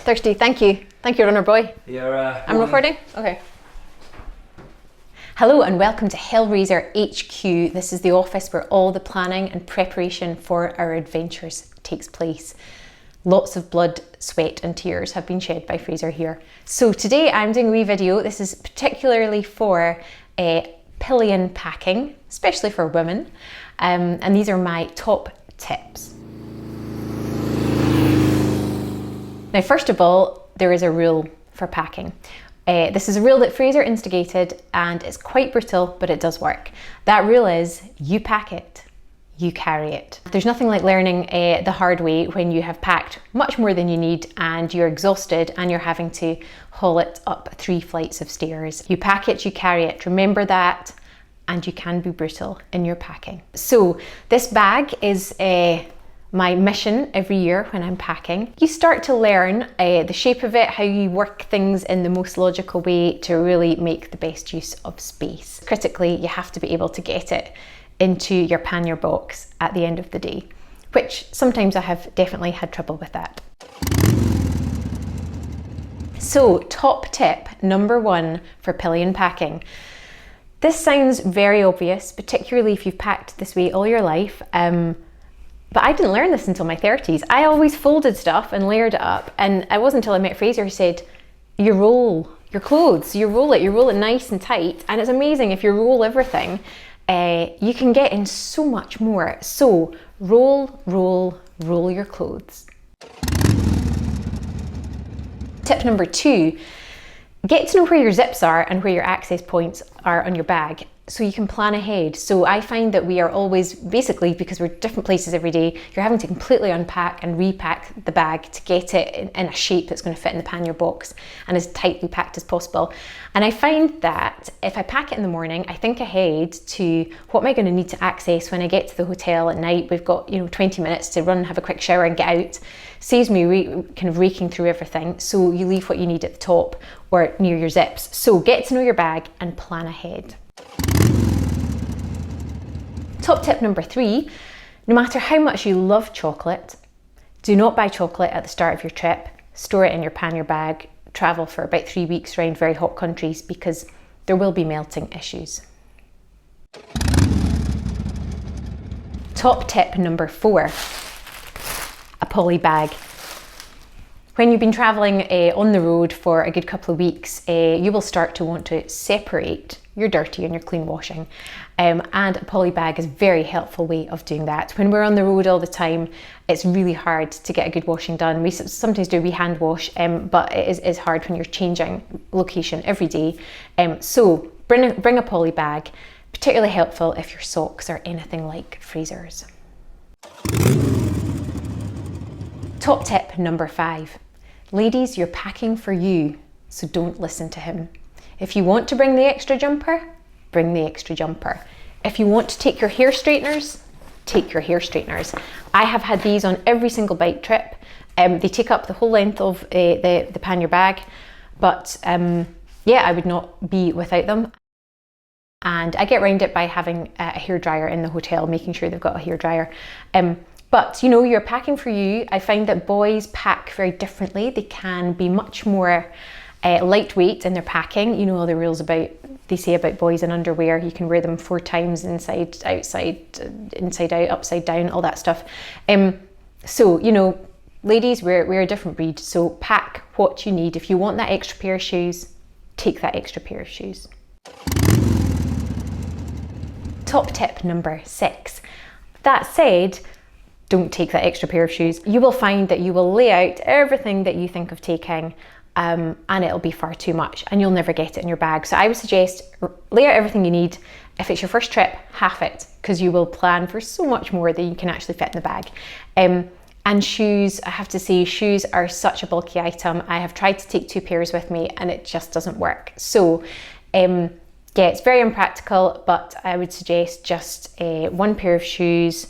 Thirsty, thank you. Thank you, runner boy. I'm recording? Okay. Hello and welcome to Helraser HQ. This is the office where all the planning and preparation for our adventures takes place. Lots of blood, sweat and tears have been shed by Fraser here. So today I'm doing a wee video. This is particularly for pillion packing, especially for women. And these are my top tips. Now, first of all, there is a rule for packing. This is a rule that Fraser instigated and it's quite brutal, but it does work. That rule is you pack it, you carry it. There's nothing like learning the hard way when you have packed much more than you need and you're exhausted and you're having to haul it up 3 flights of stairs. You pack it, you carry it. Remember that, and you can be brutal in your packing. So this bag is my mission every year when I'm packing. You start to learn the shape of it, how you work things in the most logical way to really make the best use of space. Critically, you have to be able to get it into your pannier box at the end of the day, which sometimes I have definitely had trouble with that. So, top tip number 1 for pillion packing. This sounds very obvious, particularly if you've packed this way all your life. But I didn't learn this until my 30s. I always folded stuff and layered it up, and it wasn't until I met Fraser who said, you roll your clothes, you roll it nice and tight, and it's amazing if you roll everything, you can get in so much more. So roll your clothes. Tip number 2, get to know where your zips are and where your access points are on your bag, so you can plan ahead. So I find that we are always, basically because we're different places every day, you're having to completely unpack and repack the bag to get it in a shape that's going to fit in the pannier box and as tightly packed as possible. And I find that if I pack it in the morning, I think ahead to what am I going to need to access when I get to the hotel at night. We've got 20 minutes to run, have a quick shower and get out. Saves me kind of raking through everything. So you leave what you need at the top or near your zips. So get to know your bag and plan ahead. Top tip number 3, no matter how much you love chocolate, do not buy chocolate at the start of your trip. Store it in your pannier bag, travel for about 3 weeks around very hot countries because there will be melting issues. Top tip number 4, a poly bag. When you've been traveling on the road for a good couple of weeks, you will start to want to separate your dirty and your clean washing. And a poly bag is a very helpful way of doing that. When we're on the road all the time, it's really hard to get a good washing done. We sometimes do hand wash, but it is hard when you're changing location every day. So bring a poly bag, particularly helpful if your socks are anything like Fraser's. Top tip number 5. Ladies, you're packing for you, so don't listen to him. If you want to bring the extra jumper, bring the extra jumper. If you want to take your hair straighteners, take your hair straighteners. I have had these on every single bike trip. They take up the whole length of the pannier bag, but yeah, I would not be without them. And I get around it by having a hairdryer in the hotel, making sure they've got a hairdryer. But you're packing for you. I find that boys pack very differently. They can be much more lightweight in their packing. You know all the rules they say about boys in underwear. You can wear them 4 times inside, outside, inside out, upside down, all that stuff. So, ladies, we're a different breed. So pack what you need. If you want that extra pair of shoes, take that extra pair of shoes. Top tip number 6. That said, don't take that extra pair of shoes. You will find that you will lay out everything that you think of taking and it'll be far too much and you'll never get it in your bag. So I would suggest lay out everything you need. If it's your first trip, half it, because you will plan for so much more than you can actually fit in the bag. And shoes, I have to say, shoes are such a bulky item. I have tried to take 2 pairs with me and it just doesn't work. So yeah, it's very impractical, but I would suggest just 1 pair of shoes.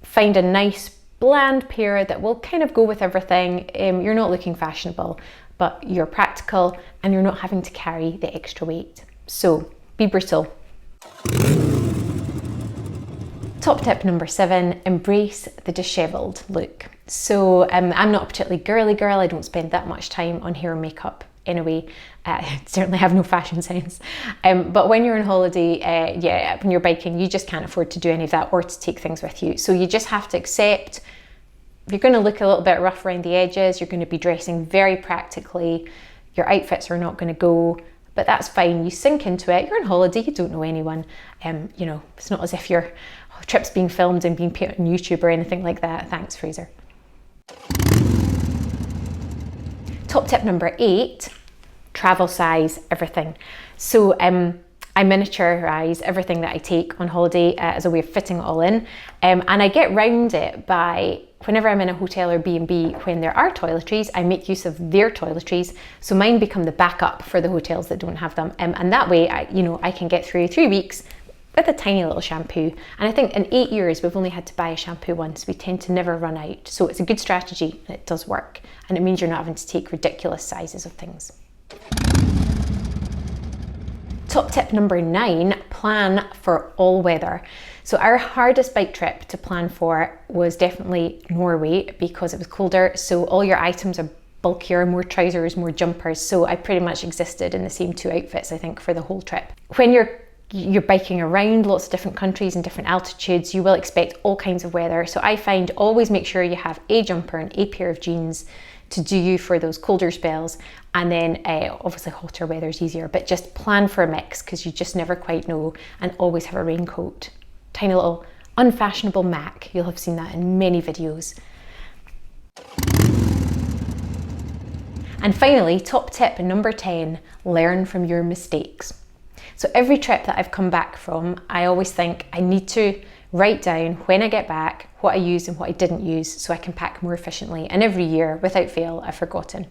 Find a nice bland pair that will kind of go with everything. You're not looking fashionable, but you're practical and you're not having to carry the extra weight. So be brutal. Top tip number 7, embrace the dishevelled look. So I'm not a particularly girly girl. I don't spend that much time on hair and makeup anyway. Certainly have no fashion sense. But when you're on holiday, yeah, when you're biking, you just can't afford to do any of that or to take things with you. So you just have to accept you're going to look a little bit rough around the edges. You're going to be dressing very practically. Your outfits are not going to go, but that's fine. You sink into it. You're on holiday. You don't know anyone. You know, it's not as if your trip's being filmed and being put on YouTube or anything like that. Thanks, Fraser. Top tip number 8, travel size everything. So I miniaturize everything that I take on holiday as a way of fitting it all in. And I get round it by, whenever I'm in a hotel or B&B, when there are toiletries, I make use of their toiletries. So mine become the backup for the hotels that don't have them. And that way, I can get through 3 weeks with a tiny little shampoo. And I think in 8 years, we've only had to buy a shampoo once. We tend to never run out. So it's a good strategy and it does work. And it means you're not having to take ridiculous sizes of things. Top tip number 9, plan for all weather. So our hardest bike trip to plan for was definitely Norway because it was colder. So all your items are bulkier, more trousers, more jumpers. So I pretty much existed in the same 2 outfits, I think, for the whole trip. When you're biking around lots of different countries and different altitudes, you will expect all kinds of weather. So I find always make sure you have a jumper and a pair of jeans to do you for those colder spells. And then obviously hotter weather is easier, but just plan for a mix because you just never quite know, and always have a raincoat. Tiny little unfashionable Mac. You'll have seen that in many videos. And finally, top tip number 10, learn from your mistakes. So every trip that I've come back from, I always think I need to write down when I get back what I used and what I didn't use so I can pack more efficiently. And every year, without fail, I've forgotten.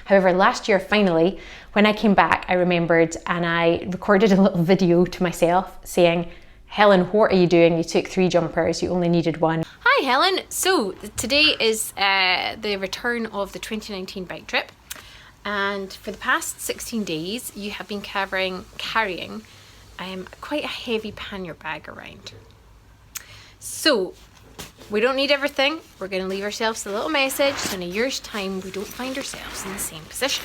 However, last year, finally, when I came back, I remembered and I recorded a little video to myself saying, Helen, what are you doing? You took 3 jumpers, you only needed 1. Hi Helen, so today is the return of the 2019 bike trip. And for the past 16 days, you have been carrying quite a heavy pannier bag around. So we don't need everything. We're going to leave ourselves a little message so in a year's time we don't find ourselves in the same position.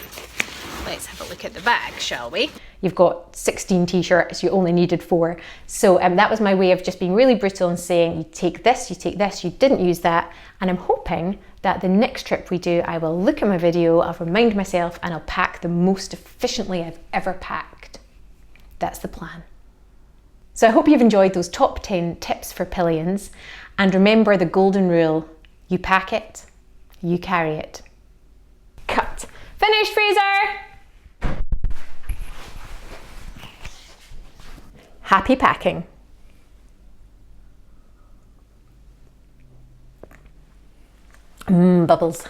Let's have a look at the bag, shall we? You've got 16 t-shirts, you only needed 4. So that was my way of just being really brutal and saying, you take this, you didn't use that. And I'm hoping that the next trip we do, I will look at my video, I'll remind myself, and I'll pack the most efficiently I've ever packed. That's the plan. So I hope you've enjoyed those top 10 tips for Pillions. And remember the golden rule, you pack it, you carry it. Cut. Finished, Fraser! Happy packing. Bubbles.